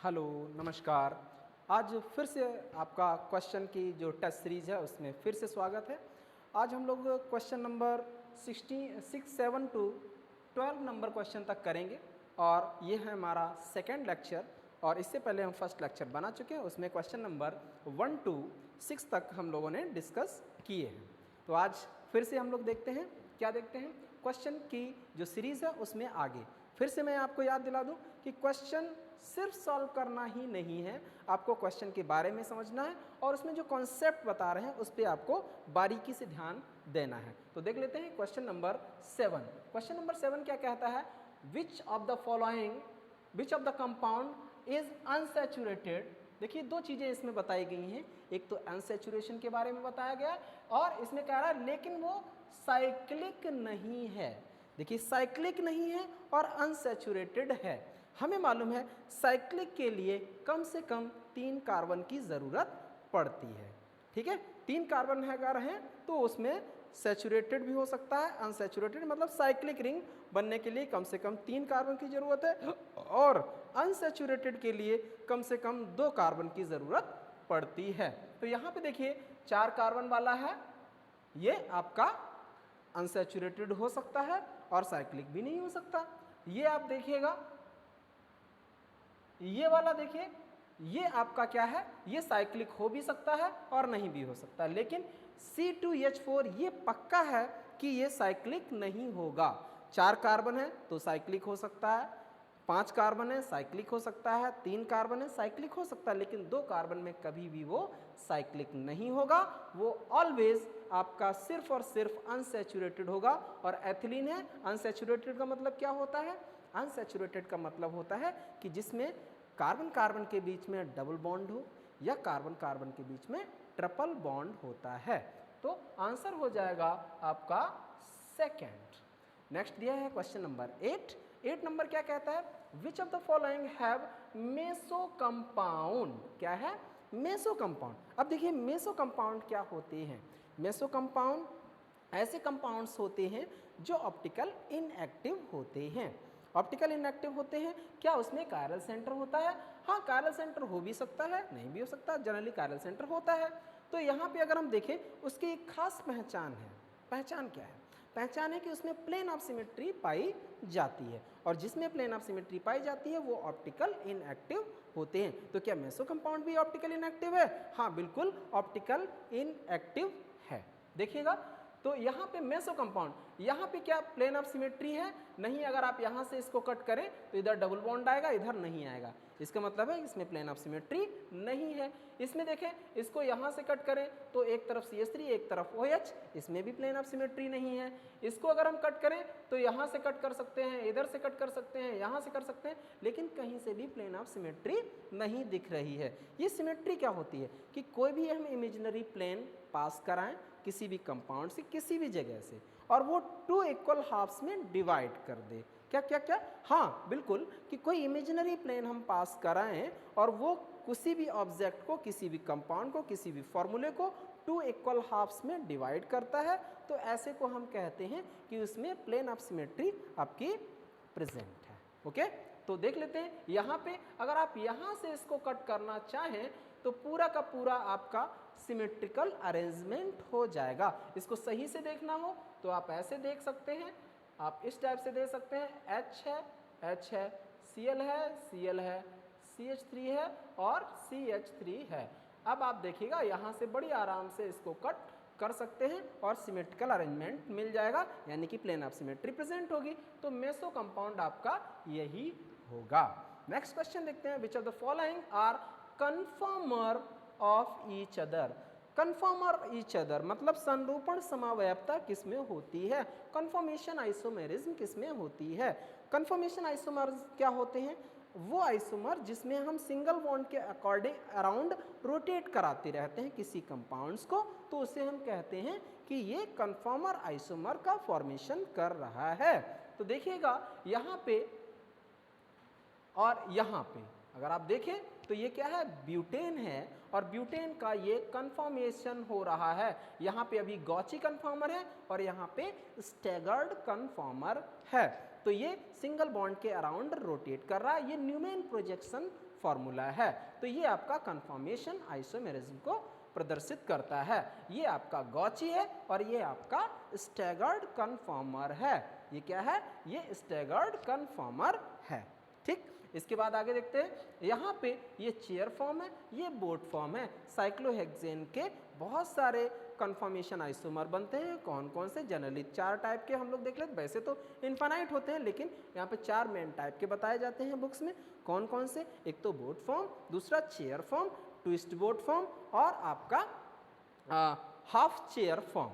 Hello, नमस्कार। आज फिर से आपका क्वेश्चन की जो टेस्ट सीरीज़ है उसमें फिर से स्वागत है। आज हम लोग question number 7 to 12 number question तक करेंगे और ये है हमारा सेकेंड लेक्चर। और इससे पहले हम फर्स्ट लेक्चर बना चुके हैं, उसमें क्वेश्चन नंबर 1 टू 6 तक हम लोगों ने डिस्कस किए हैं। तो आज फिर से हम लोग देखते हैं, क्या देखते हैं, क्वेश्चन की जो सीरीज़ है उसमें आगे। फिर से मैं आपको याद दिला दूं कि क्वेश्चन सिर्फ सॉल्व करना ही नहीं है, आपको क्वेश्चन के बारे में समझना है और उसमें जो कॉन्सेप्ट बता रहे हैं उस पर आपको बारीकी से ध्यान देना है। तो देख लेते हैं क्वेश्चन नंबर 7। क्वेश्चन नंबर 7 क्या कहता है, विच of the following, which of the compound is unsaturated. देखिए दो चीज़ें इसमें बताई गई हैं, एक तो अनसैचुरेशन के बारे में बताया गया और इसमें कह रहा है लेकिन वो साइक्लिक नहीं है। देखिए साइक्लिक नहीं है और अनसैचुरेटेड है। हमें मालूम है साइक्लिक के लिए कम से कम 3 कार्बन की ज़रूरत पड़ती है। ठीक है, 3 कार्बन अगर हैं तो उसमें सैचुरेटेड भी हो सकता है, अनसैचुरेटेड, मतलब साइक्लिक रिंग बनने के लिए कम से कम 3 कार्बन की ज़रूरत है और अनसैचुरेटेड के लिए कम से कम 2 कार्बन की ज़रूरत पड़ती है। तो यहाँ पे देखिए 4 कार्बन वाला है, ये आपका अनसैचुरेटेड हो सकता है और साइक्लिक भी नहीं हो सकता। ये आप देखिएगा, ये वाला देखिए, ये आपका क्या है, ये साइक्लिक हो भी सकता है और नहीं भी हो सकता, लेकिन C2H4 ये पक्का है कि ये साइक्लिक नहीं होगा। 4 कार्बन है तो साइक्लिक हो सकता है, 5 कार्बन है साइक्लिक हो सकता है, 3 कार्बन है साइक्लिक हो सकता है, लेकिन 2 कार्बन में कभी भी वो साइक्लिक नहीं होगा। वो ऑलवेज आपका सिर्फ और सिर्फ अनसैचुरेटेड होगा। और एथिलीन है, अनसैचुरेटेड का मतलब क्या होता है, अनसैचुरेटेड का मतलब होता है कि जिसमें कार्बन कार्बन के बीच में डबल बॉन्ड हो या कार्बन कार्बन के बीच में ट्रिपल बॉन्ड होता है। तो आंसर हो जाएगा आपका सेकेंड। नेक्स्ट दिया है क्वेश्चन नंबर 8 नंबर क्या कहता है, विच of the following have meso compound. क्या है, मेसो कंपाउंड। अब देखिए मेसो कंपाउंड क्या होते हैं। मेसो कंपाउंड ऐसे कंपाउंड्स होते हैं जो ऑप्टिकल इनएक्टिव होते हैं। ऑप्टिकल इनएक्टिव होते हैं, क्या उसमें कायरल सेंटर होता है? हाँ, कायरल सेंटर हो भी सकता है, नहीं भी हो सकता, जनरली कायरल सेंटर होता है। तो यहाँ पे अगर हम देखें उसकी एक खास पहचान है। पहचान क्या है? पहचान है कि उसमें प्लेन ऑफ सिमेट्री पाई जाती है और जिसमें प्लेन ऑफ सिमेट्री पाई जाती है वो ऑप्टिकल इनएक्टिव होते हैं। तो क्या मेसो कंपाउंड भी ऑप्टिकल इनएक्टिव है? हाँ बिल्कुल, ऑप्टिकल इनएक्टिव है। देखिएगा तो यहाँ पे मेसो कंपाउंड, यहाँ पे क्या प्लेन ऑफ सिमेट्री है? नहीं। अगर आप यहाँ से इसको कट करें तो इधर डबल बॉन्ड आएगा, इधर नहीं आएगा, इसका मतलब है इसमें प्लेन ऑफ सिमेट्री नहीं है। इसमें देखें, इसको यहाँ से कट करें तो एक तरफ CH3 एक तरफ OH, इसमें भी प्लेन ऑफ सिमेट्री नहीं है। इसको अगर हम कट करें तो यहाँ से कट कर सकते हैं, इधर से कट कर सकते हैं, यहाँ से कर सकते हैं, लेकिन कहीं से भी प्लेन ऑफ सिमेट्री नहीं दिख रही है। ये सिमेट्री क्या होती है कि कोई भी हम इमेजिनरी प्लेन पास कराएं किसी भी कंपाउंड से किसी भी जगह से और वो 2 इक्वल हाफ्स में डिवाइड कर दे। क्या क्या क्या, हाँ बिल्कुल, कि कोई इमेजिनरी प्लेन हम पास कराएं और वो किसी भी ऑब्जेक्ट को, किसी भी कंपाउंड को, किसी भी फॉर्मूले को 2 इक्वल हाफ्स में डिवाइड करता है, तो ऐसे को हम कहते हैं कि उसमें प्लेन ऑफ सिमेट्री आपकी प्रेजेंट है। ओके, तो देख लेते हैं यहाँ पे, अगर आप यहाँ से इसको कट करना चाहें तो पूरा का पूरा आपका सिमेट्रिकल अरेंजमेंट हो जाएगा। इसको सही से देखना हो तो आप ऐसे देख सकते हैं, आप इस टाइप से देख सकते हैं, H है, H है, Cl है, Cl है, CH3 है और CH3 है। अब आप देखिएगा यहाँ से बड़ी आराम से इसको कट कर सकते हैं और सिमेट्रिकल अरेंजमेंट मिल जाएगा, यानी कि प्लेन ऑफ सिमेट्री प्रेजेंट होगी। तो मेसो कंपाउंड आपका यही होगा। नेक्स्ट क्वेश्चन देखते हैं, which of the following are conformer of each other. Conformer each other मतलब संरूपण समावयवता किसमें होती है, कन्फर्मेशन आइसोमेरिज्म किसमें होती है। कन्फर्मेशन आइसोमर क्या होते हैं? वो आइसोमर जिसमें हम सिंगल बॉन्ड के अकॉर्डिंग अराउंड रोटेट कराते रहते हैं किसी कंपाउंड्स को, तो उसे हम कहते हैं कि ये कन्फर्मर आइसोमर का फॉर्मेशन कर रहा है। तो देखिएगा यहाँ पे और यहाँ पे अगर आप देखें तो ये क्या है, ब्यूटेन है और ब्यूटेन का ये कन्फर्मेशन हो रहा है। यहाँ पे अभी गॉची कन्फर्मर है और यहाँ पे स्टैगर्ड कन्फर्मर है। तो ये सिंगल बॉन्ड के अराउंड रोटेट कर रहा है, ये न्यूमैन प्रोजेक्शन फॉर्मूला है। तो ये आपका कन्फॉर्मेशन आइसोमेरिज्म को प्रदर्शित करता है। ये आपका गॉची है और ये आपका स्टैगर्ड कन्फॉर्मर है। ये क्या है? ये स्टैगर्ड कन्फॉर्मर है। ठीक, इसके बाद आगे देखते हैं। यहाँ पे ये चेयर फॉर्म है, ये बोट फॉर्म है। साइक्लोहेक्सेन के बहुत सारे कन्फॉर्मेशन आइसोमर बनते हैं। कौन कौन से? जनरली 4 टाइप के हम लोग देख लेते। वैसे तो इन्फानाइट होते हैं, लेकिन यहाँ पे 4 मेन टाइप के बताए जाते हैं बुक्स में। कौन कौन से? एक तो बोट फॉर्म, दूसरा chair form, twist boat form और आपका हाफ चेयर फॉर्म।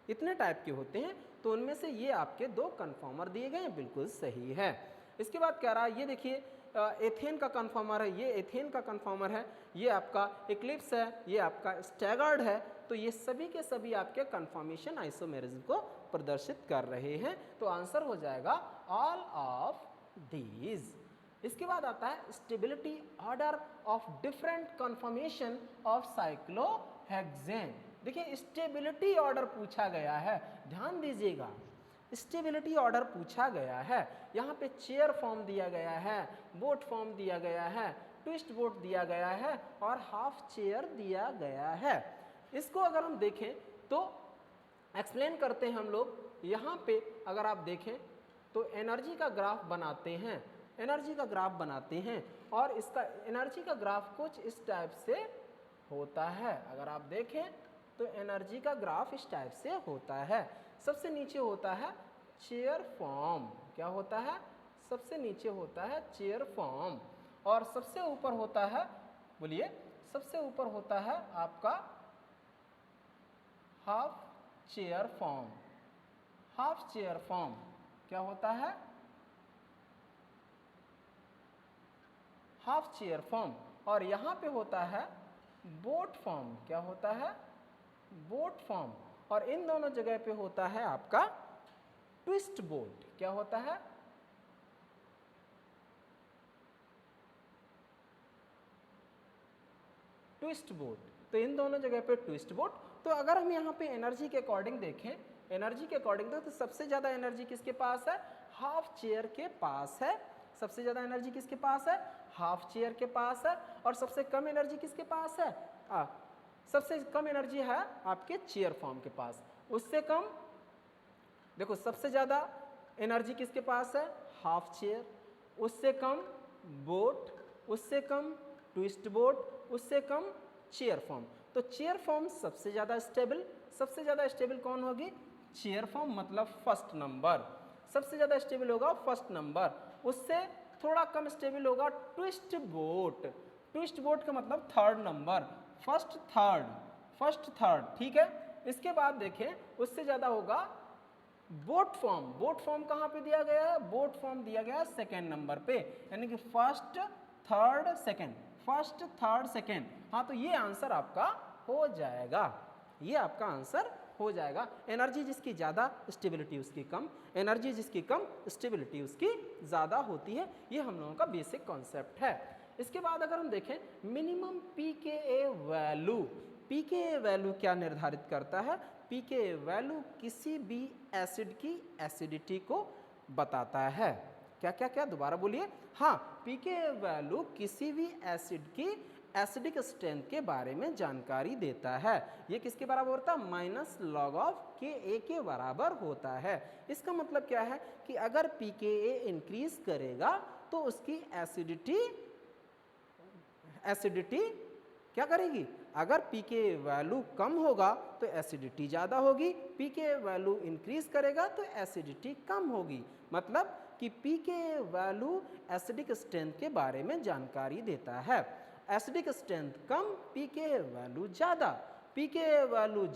इतने टाइप के होते हैं। तो उनमें से ये आपके 2 कन्फॉर्मर दिए गए हैं, बिल्कुल सही है। इसके बाद कह रहा है, ये देखिए एथेन का कन्फॉर्मर है, ये एथेन का कन्फॉर्मर है, ये आपका इक्लिप्स है, ये आपका स्टैगर्ड है। तो ये सभी के सभी आपके कन्फॉर्मेशन आइसोमेरिज्म को प्रदर्शित कर रहे हैं। तो आंसर हो जाएगा ऑल ऑफ दीज। इसके बाद आता है stability order of different conformation of cyclohexane. देखिए स्टेबिलिटी ऑर्डर पूछा गया है, ध्यान दीजिएगा। स्टेबिलिटी ऑर्डर पूछा गया है। यहाँ पे चेयर फॉर्म दिया गया है, बोट फॉर्म दिया गया है, ट्विस्ट बोट दिया गया है और हाफ चेयर दिया गया है। इसको अगर हम देखें तो एक्सप्लेन करते हैं हम लोग। यहाँ पे अगर आप देखें तो एनर्जी का ग्राफ बनाते हैं, एनर्जी का ग्राफ बनाते हैं और इसका एनर्जी का ग्राफ कुछ इस टाइप से होता है। अगर आप देखें तो एनर्जी का ग्राफ इस टाइप से होता है। सबसे नीचे होता है चेयर फॉर्म। क्या होता है? सबसे नीचे होता है चेयर फॉर्म और सबसे ऊपर होता है, बोलिए, सबसे ऊपर होता है आपका half chair form. Half chair form क्या होता है? Half chair form. और यहाँ पे होता है बोट फॉर्म। क्या होता है? Boat form. और इन दोनों जगह पे होता है आपका ट्विस्ट बोट। क्या होता है? Twist boat. तो इन दोनों जगह पे ट्विस्ट बोट। तो अगर हम यहाँ पे एनर्जी के अकॉर्डिंग देखें, एनर्जी के अकॉर्डिंग तो सबसे ज़्यादा एनर्जी किसके पास है? हाफ चेयर के पास है। सबसे ज़्यादा एनर्जी किसके पास है? हाफ चेयर के पास है। और सबसे कम एनर्जी किसके पास है? सबसे कम एनर्जी है आपके चेयर फॉर्म के पास। उससे कम, देखो सबसे ज़्यादा एनर्जी किसके पास है? Half chair. उससे कम बोट, उससे कम ट्विस्ट बोट, उससे कम चेयर फॉर्म। तो चेयर फॉर्म सबसे ज़्यादा स्टेबल। सबसे ज़्यादा स्टेबल कौन होगी? चेयर फॉर्म, मतलब फर्स्ट नंबर। सबसे ज़्यादा स्टेबल होगा फर्स्ट नंबर। उससे थोड़ा कम स्टेबल होगा ट्विस्ट बोट। ट्विस्ट बोट का मतलब third number, first third, first third. ठीक है। इसके बाद देखें उससे ज़्यादा होगा बोट फॉर्म। बोट फॉर्म कहाँ पे दिया गया है? बोट फॉर्म दिया गया है सेकेंड नंबर पे, यानी कि first third second, first third second. हाँ, तो ये आंसर आपका हो जाएगा, ये आपका आंसर हो जाएगा। एनर्जी जिसकी ज़्यादा स्टेबिलिटी उसकी कम, एनर्जी जिसकी कम स्टेबिलिटी उसकी ज़्यादा होती है। ये हम लोगों का बेसिक कॉन्सेप्ट है। इसके बाद अगर हम देखें minimum pKa value, pKa value क्या निर्धारित करता है? pKa वैल्यू किसी भी एसिड की एसिडिटी को बताता है। क्या क्या क्या? दोबारा बोलिए। हाँ, pKa वैल्यू किसी भी एसिड की एसिडिक स्ट्रेंथ के बारे में जानकारी देता है। ये किसके बराबर होता है? माइनस लॉग ऑफ Ka के बराबर होता है। इसका मतलब क्या है कि अगर pKa इंक्रीज करेगा तो उसकी एसिडिटी क्या करेगी? अगर pKa वैल्यू कम होगा तो एसिडिटी ज़्यादा होगी, pKa वैल्यू इंक्रीज करेगा तो एसिडिटी कम होगी। मतलब कि pKa वैल्यू एसिडिक स्ट्रेंथ के बारे में जानकारी देता है। एसिडिक स्ट्रेंथ कम, pKa वैल्यू ज़्यादा, pKa वैल्यू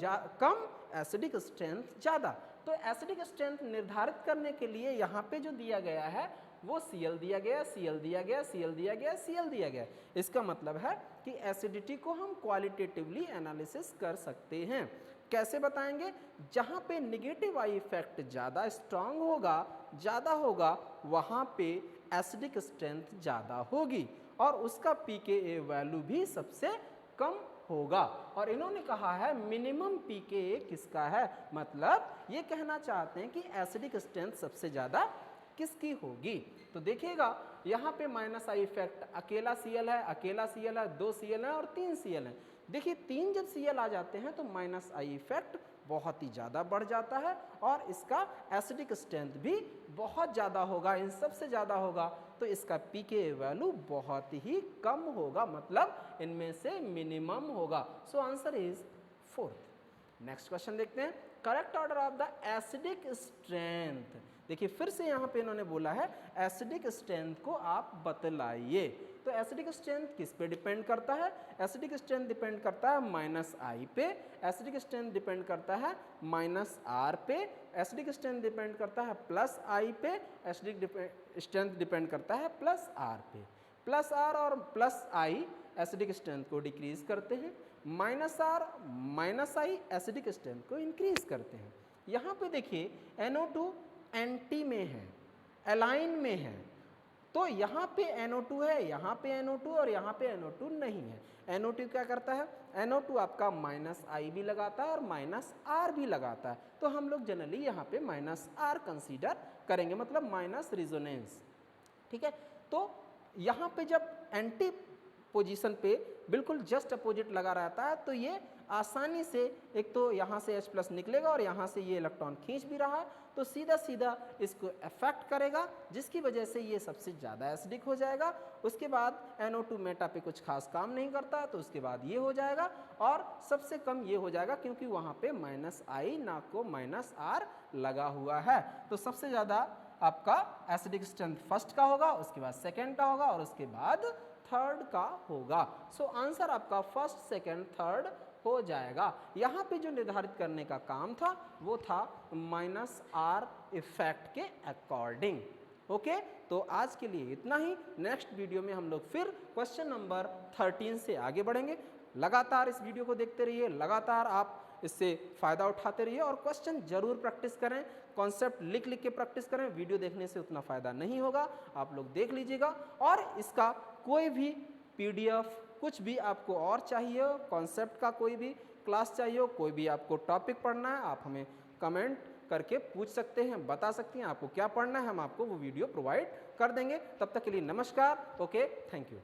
कम, एसिडिक स्ट्रेंथ ज़्यादा। तो एसिडिक स्ट्रेंथ निर्धारित करने के लिए यहाँ पे जो दिया गया है वो Cl दिया गया, Cl दिया गया, Cl दिया गया, Cl दिया गया। इसका मतलब है कि एसिडिटी को हम क्वालिटेटिवली एनालिसिस कर सकते हैं। कैसे बताएंगे? जहाँ पे निगेटिव आई इफेक्ट ज़्यादा स्ट्रांग होगा, ज़्यादा होगा, वहाँ पे एसिडिक स्ट्रेंथ ज़्यादा होगी और उसका pKa वैल्यू भी सबसे कम होगा। और इन्होंने कहा है मिनिमम pKa किसका है? मतलब ये कहना चाहते हैं कि एसिडिक स्ट्रेंथ सबसे ज़्यादा किसकी होगी? तो देखिएगा यहाँ पे माइनस आई इफेक्ट अकेला Cl है, अकेला Cl है, 2 Cl है और 3 Cl है। देखिए 3 जब Cl आ जाते हैं तो माइनस आई इफेक्ट बहुत ही ज़्यादा बढ़ जाता है और इसका एसिडिक स्ट्रेंथ भी बहुत ज़्यादा होगा, इन सबसे ज़्यादा होगा, तो इसका pK वैल्यू बहुत ही कम होगा, मतलब इनमें से मिनिमम होगा। So answer is 4th। Next question देखते हैं, correct order of the acidic strength. देखिए फिर से यहाँ पे इन्होंने बोला है एसिडिक स्ट्रेंथ को आप बतलाइए। तो एसिडिक स्ट्रेंथ किस पे डिपेंड करता है? एसिडिक स्ट्रेंथ डिपेंड करता है माइनस आई पे, एसिडिक स्ट्रेंथ डिपेंड करता है माइनस आर पे, एसिडिक स्ट्रेंथ डिपेंड करता है प्लस आई पे, एसिडिक स्ट्रेंथ डिपेंड करता है प्लस आर पे। प्लस आर और प्लस आई एसिडिक स्ट्रेंथ को डिक्रीज करते हैं, minus R minus I acidic strength को इंक्रीज करते हैं। यहाँ पे देखिए NO2 एंटी में है, एलाइन में है, तो यहाँ पे NO2 है, यहाँ पे NO2 और यहाँ पे NO2 नहीं है। NO2 क्या करता है? NO2 आपका माइनस आई भी लगाता है और माइनस आर भी लगाता है, तो हम लोग जनरली यहाँ पे माइनस आर कंसीडर करेंगे, मतलब माइनस रिजोनेंस। ठीक है, तो यहाँ पे जब एंटी पोजीशन पे बिल्कुल जस्ट अपोजिट लगा रहता है तो ये आसानी से एक तो यहाँ से H+ निकलेगा और यहाँ से ये इलेक्ट्रॉन खींच भी रहा है, तो सीधा सीधा इसको अफेक्ट करेगा, जिसकी वजह से ये सबसे ज़्यादा एसिडिक हो जाएगा। उसके बाद NO2 मेटा पे कुछ खास काम नहीं करता, तो उसके बाद ये हो जाएगा और सबसे कम ये हो जाएगा क्योंकि वहाँ पे माइनस आई ना को माइनस आर लगा हुआ है। तो सबसे ज़्यादा आपका एसिडिक स्ट्रेंथ फर्स्ट का होगा, उसके बाद सेकेंड का होगा और उसके बाद थर्ड का होगा। सो आंसर आपका फर्स्ट, सेकेंड, थर्ड हो जाएगा। यहाँ पे जो निर्धारित करने का काम था वो था माइनस आर इफेक्ट के अकॉर्डिंग। ओके, तो आज के लिए इतना ही। नेक्स्ट वीडियो में हम लोग फिर क्वेश्चन नंबर 13 से आगे बढ़ेंगे। लगातार इस वीडियो को देखते रहिए, लगातार आप इससे फ़ायदा उठाते रहिए और क्वेश्चन जरूर प्रैक्टिस करें, कॉन्सेप्ट लिख लिख के प्रैक्टिस करें। वीडियो देखने से उतना फ़ायदा नहीं होगा, आप लोग देख लीजिएगा। और इसका कोई भी PDF कुछ भी आपको और चाहिए हो, कॉन्सेप्ट का कोई भी क्लास चाहिए हो, कोई भी आपको टॉपिक पढ़ना है, आप हमें कमेंट करके पूछ सकते हैं, बता सकते हैं आपको क्या पढ़ना है, हम आपको वो वीडियो प्रोवाइड कर देंगे। तब तक के लिए नमस्कार। Okay, thank you.